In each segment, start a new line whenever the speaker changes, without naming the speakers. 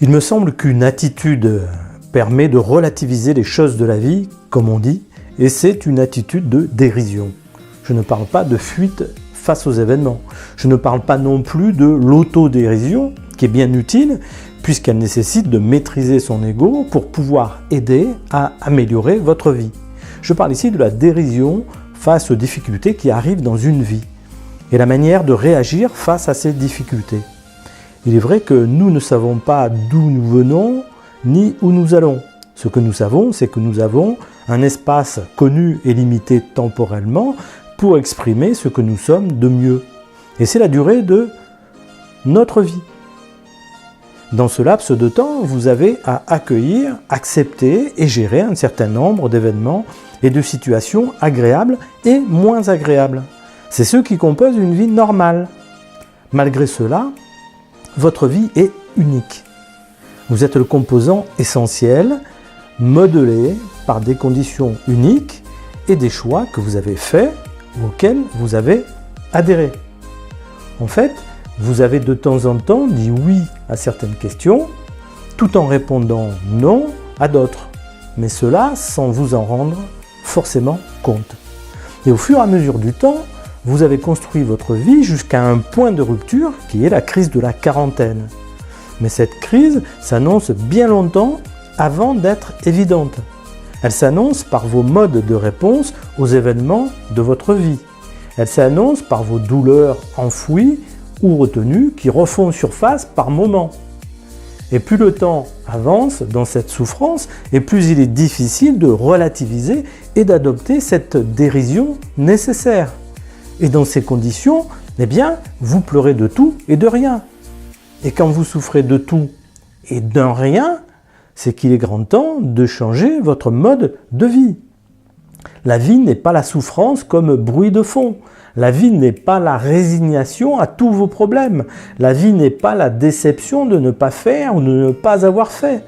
Il me semble qu'une attitude permet de relativiser les choses de la vie, comme on dit, et c'est une attitude de dérision. Je ne parle pas de fuite face aux événements. Je ne parle pas non plus de l'autodérision, qui est bien utile, puisqu'elle nécessite de maîtriser son ego pour pouvoir aider à améliorer votre vie. Je parle ici de la dérision face aux difficultés qui arrivent dans une vie, et la manière de réagir face à ces difficultés. Il est vrai que nous ne savons pas d'où nous venons, ni où nous allons. Ce que nous savons, c'est que nous avons un espace connu et limité temporellement pour exprimer ce que nous sommes de mieux. Et c'est la durée de notre vie. Dans ce laps de temps, vous avez à accueillir, accepter et gérer un certain nombre d'événements et de situations agréables et moins agréables. C'est ce qui compose une vie normale. Malgré cela, votre vie est unique. Vous êtes le composant essentiel, modelé par des conditions uniques et des choix que vous avez faits ou auxquels vous avez adhéré. En fait, vous avez de temps en temps dit oui à certaines questions, tout en répondant non à d'autres, mais cela sans vous en rendre forcément compte. Et au fur et à mesure du temps, vous avez construit votre vie jusqu'à un point de rupture qui est la crise de la quarantaine. Mais cette crise s'annonce bien longtemps avant d'être évidente. Elle s'annonce par vos modes de réponse aux événements de votre vie. Elle s'annonce par vos douleurs enfouies ou retenues qui refont surface par moments. Et plus le temps avance dans cette souffrance, et plus il est difficile de relativiser et d'adopter cette dérision nécessaire. Et dans ces conditions, eh bien, vous pleurez de tout et de rien. Et quand vous souffrez de tout et d'un rien, c'est qu'il est grand temps de changer votre mode de vie. La vie n'est pas la souffrance comme bruit de fond. La vie n'est pas la résignation à tous vos problèmes. La vie n'est pas la déception de ne pas faire ou de ne pas avoir fait.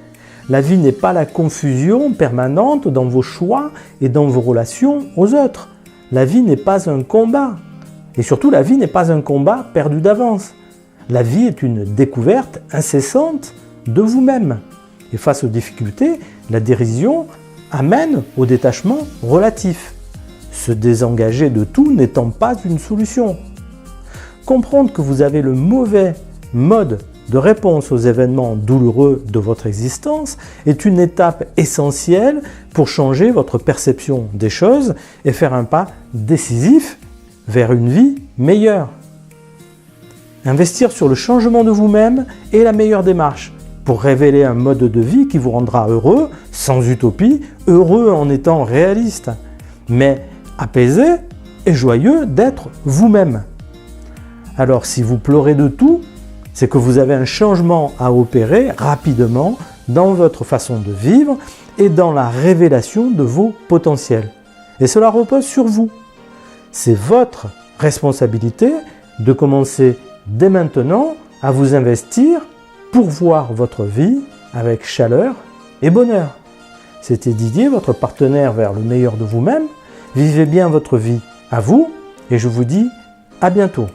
La vie n'est pas la confusion permanente dans vos choix et dans vos relations aux autres. La vie n'est pas un combat. Et surtout, la vie n'est pas un combat perdu d'avance. La vie est une découverte incessante de vous-même. Et face aux difficultés, la dérision amène au détachement relatif. Se désengager de tout n'étant pas une solution. Comprendre que vous avez le mauvais mode de réponse aux événements douloureux de votre existence est une étape essentielle pour changer votre perception des choses et faire un pas décisif vers une vie meilleure. Investir sur le changement de vous-même est la meilleure démarche pour révéler un mode de vie qui vous rendra heureux, sans utopie, heureux en étant réaliste, mais apaisé et joyeux d'être vous-même. Alors si vous pleurez de tout, c'est que vous avez un changement à opérer rapidement dans votre façon de vivre et dans la révélation de vos potentiels. Et cela repose sur vous. C'est votre responsabilité de commencer dès maintenant à vous investir pour voir votre vie avec chaleur et bonheur. C'était Didier, votre partenaire vers le meilleur de vous-même. Vivez bien votre vie à vous et je vous dis à bientôt.